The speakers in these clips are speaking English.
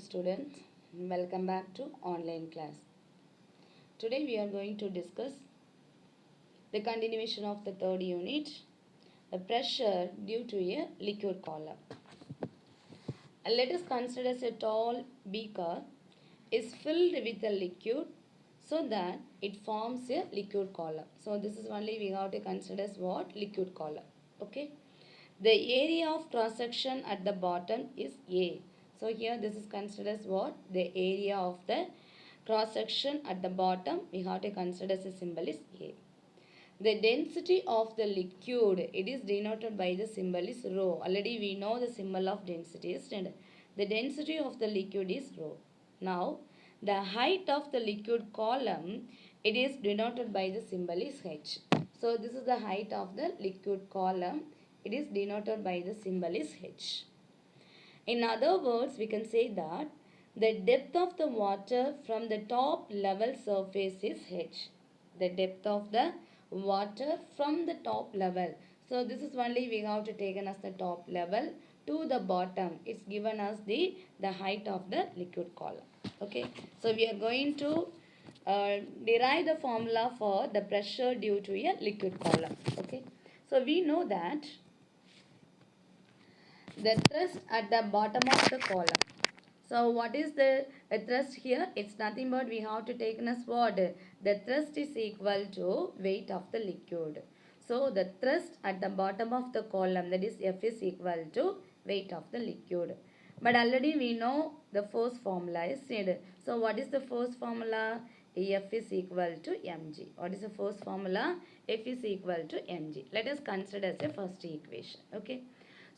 students. Welcome back to online class. Today we are going to discuss the continuation of the third unit, the pressure due to a liquid column. Let us consider a tall beaker is filled with a liquid so that it forms a liquid column. So this is only we have to consider as what? Liquid column. Okay. The area of cross section at the bottom is A. So here this is considered as what? The area of the cross section at the bottom we have to consider as a symbol is A. The density of the liquid, it is denoted by the symbol is rho. Already we know the symbol of density is the density of the liquid is rho. Now, the height of the liquid column, it is denoted by the symbol is H. So, this is the height of the liquid column. It is denoted by the symbol is H. In other words, we can say that the depth of the water from the top level surface is H. The depth of the water from the top level. So this is only we have to take as the top level to the bottom. It's given as the height of the liquid column. Okay. So we are going to derive the formula for the pressure due to a liquid column. Okay. So we know that the thrust at the bottom of the column. So what is the thrust here? It's nothing but we have to take as what? The thrust is equal to weight of the liquid. So the thrust at the bottom of the column, that is F, is equal to weight of the liquid. But already we know the force formula is needed. So what is the force formula? F is equal to mg. What is the force formula? F is equal to mg. Let us consider as a first equation. Okay.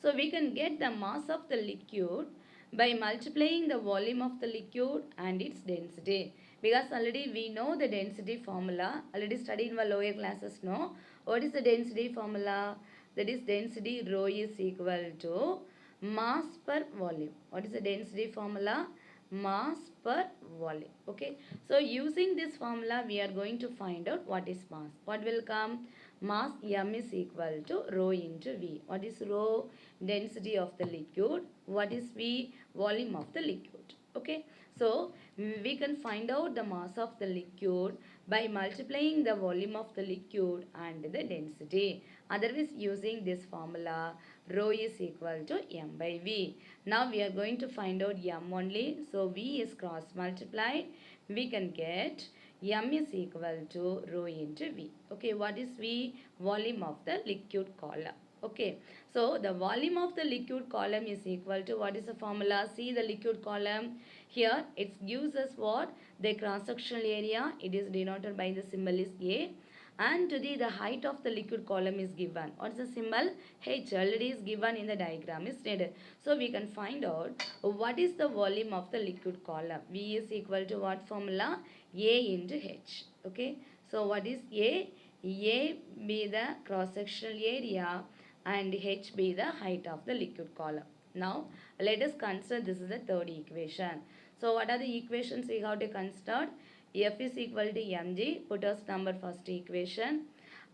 So we can get the mass of the liquid by multiplying the volume of the liquid and its density. Because already we know the density formula. Already studied in our lower classes, no? What is the density formula? That is density rho is equal to mass per volume. What is the density formula? Mass per volume. Okay. So using this formula, we are going to find out what is mass. What will come? Mass m is equal to rho into v. What is rho? Density of the liquid. What is v? Volume of the liquid. Okay. So we can find out the mass of the liquid by multiplying the volume of the liquid and the density. Otherwise, using this formula, rho is equal to m by v. Now we are going to find out m only. So v is cross multiplied. We can get m is equal to rho into v. Okay, what is v? Volume of the liquid column. Okay, so the volume of the liquid column is equal to, what is the formula? See the liquid column. Here it gives us what? The cross-sectional area. It is denoted by the symbol is A. And to the height of the liquid column is given. What is the symbol? H already is given in the diagram is needed. So we can find out what is the volume of the liquid column. V is equal to what formula? A into H. Okay. So what is A? A be the cross-sectional area and H be the height of the liquid column. Now let us consider this is the third equation. So what are the equations we have to consider? F is equal to mg, put as number first equation,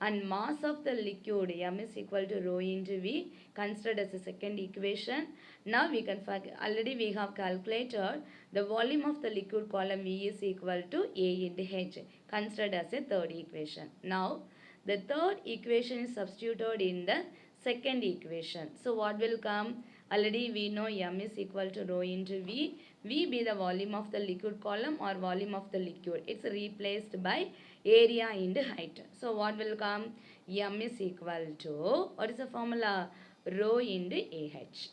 and mass of the liquid m is equal to rho into v, considered as a second equation. Now we can already we have calculated the volume of the liquid column v is equal to a into h, considered as a third equation. Now the third equation is substituted in the second equation. So what will come? Already we know m is equal to rho into v. V be the volume of the liquid column or volume of the liquid. It's replaced by area into height. So what will come? M is equal to, what is the formula? Rho into AH.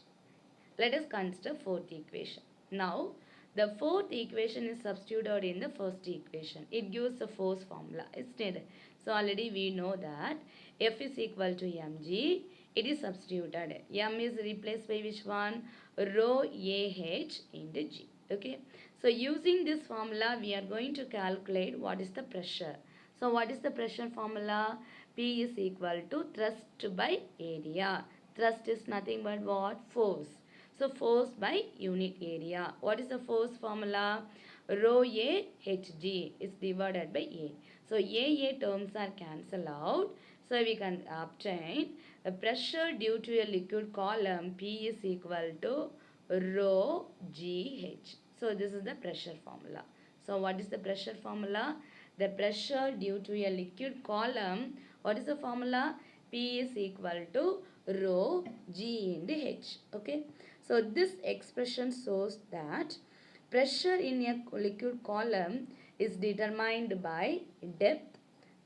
Let us consider fourth equation. Now, the fourth equation is substituted in the first equation. It gives the force formula. It's needed. So already we know that F is equal to mg. It is substituted. M is replaced by which one? Rho AH into G. Okay. So using this formula, we are going to calculate what is the pressure. So what is the pressure formula? P is equal to thrust by area. Thrust is nothing but what? Force. So force by unit area. What is the force formula? Rho A Hg is divided by A. So A terms are cancelled out. So we can obtain a pressure due to a liquid column P is equal to rho GH. So this is the pressure formula. So what is the pressure formula? The pressure due to a liquid column, what is the formula? P is equal to rho G into H. Okay. So this expression shows that pressure in a liquid column is determined by depth,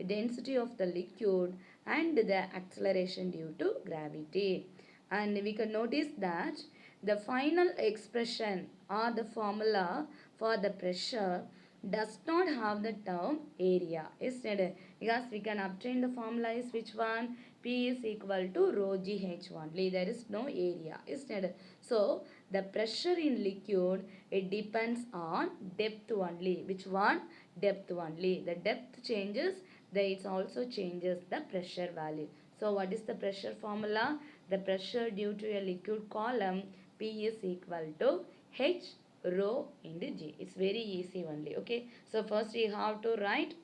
density of the liquid and the acceleration due to gravity. And we can notice that the final expression or the formula for the pressure does not have the term area. Instead, because we can obtain the formula is which one? P is equal to rho GH only. There is no area. Instead, so the pressure in liquid, it depends on depth only. Which one? Depth only. The depth changes, then it also changes the pressure value. So what is the pressure formula? The pressure due to a liquid column, P is equal to H rho into G. It's very easy only. Okay. So first we have to write.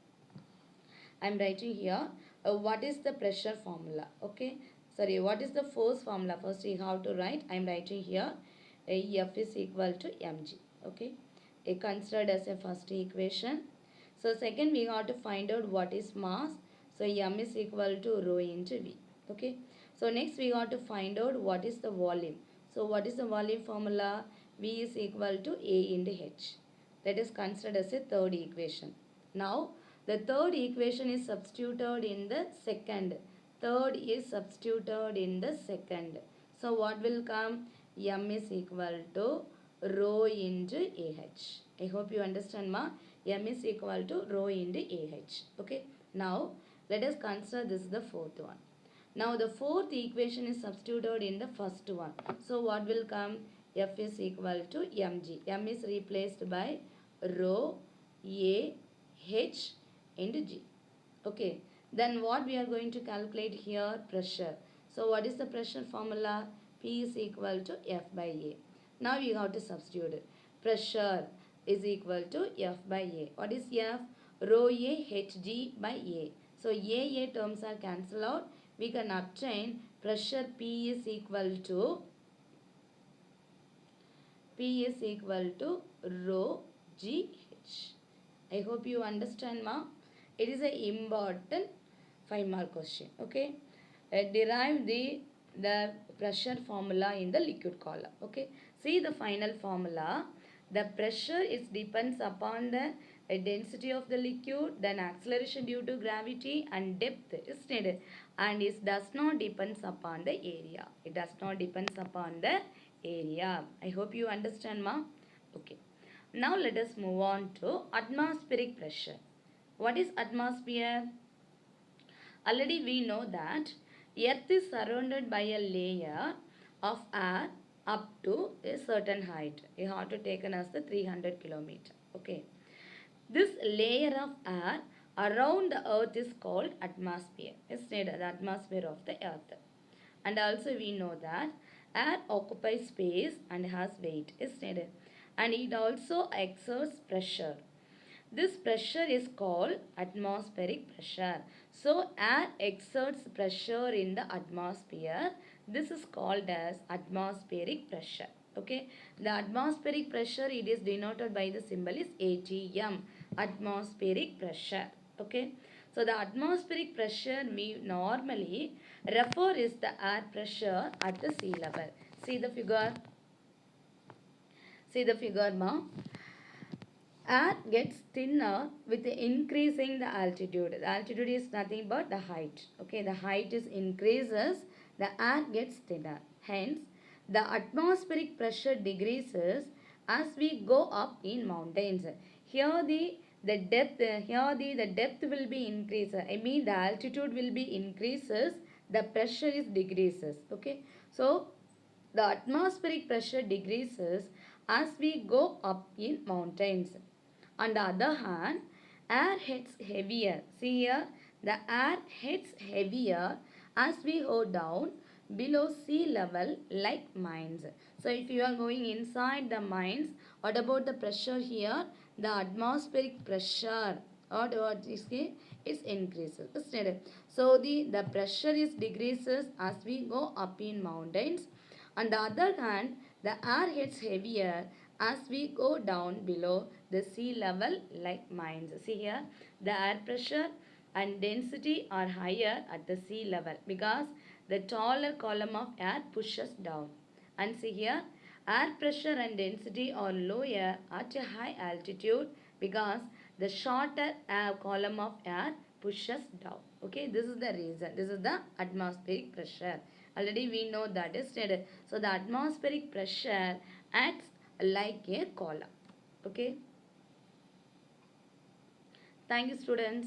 I'm writing here. What is the pressure formula? Okay. Sorry. What is the force formula? First we have to write. I'm writing here. F is equal to mg. Okay. Considered as a first equation. So second we have to find out what is mass. So m is equal to rho into v. Okay. So next we got to find out what is the volume. So what is the volume formula? V is equal to A into H. That is considered as a third equation. Now the third equation is substituted in the second. Third is substituted in the second. So what will come? M is equal to rho into AH. I hope you understand ma. M is equal to rho into AH. Okay. Now let us consider this is the fourth one. Now the fourth equation is substituted in the first one. So what will come? F is equal to mg. M is replaced by rho A H into G. Okay. Then what we are going to calculate here? Pressure. So what is the pressure formula? P is equal to F by A. Now you have to substitute it. Pressure is equal to F by A. What is F? Rho A Hg by A. So A terms are cancelled out. We can obtain pressure P is equal to rho GH. I hope you understand ma. It is an important 5-mark question. Okay. Derive the pressure formula in the liquid column. Okay. See the final formula. The pressure is depends upon the density of the liquid, then acceleration due to gravity and depth is needed, and it does not depends upon the area. It does not depends upon the area. I hope you understand ma. Okay. Now let us move on to atmospheric pressure. What is atmosphere? Already we know that Earth is surrounded by a layer of air up to a certain height. You have to take as the 300 kilometer. Okay. This layer of air around the earth is called atmosphere. It's the atmosphere of the earth. And also we know that air occupies space and has weight. It's needed. And it also exerts pressure. This pressure is called atmospheric pressure. So air exerts pressure in the atmosphere. This is called as atmospheric pressure. Okay. The atmospheric pressure, it is denoted by the symbol is ATM. Atmospheric pressure. Okay. So the atmospheric pressure we normally refer is the air pressure at the sea level. See the figure. See the figure ma. Air gets thinner with increasing the altitude. The altitude is nothing but the height. Okay, the height is increases, the air gets thinner. Hence, the atmospheric pressure decreases as we go up in mountains. Here the depth the depth will be increased. I mean the altitude will be increases, the pressure is decreases. Okay, so the atmospheric pressure decreases as we go up in mountains. On the other hand, air hits heavier. See here, the air hits heavier as we go down below sea level like mines. So if you are going inside the mines, what about the pressure here? The atmospheric pressure or what is increases. So the pressure is decreases as we go up in mountains. On the other hand, the air hits heavier as we go down below the sea level like mines. See here, the air pressure and density are higher at the sea level because the taller column of air pushes down. And see here, air pressure and density are lower at a high altitude because the shorter air column of air pushes down. Okay, this is the reason. This is the atmospheric pressure. Already we know that is stated. So the atmospheric pressure acts like a column. Okay. Thank you, students.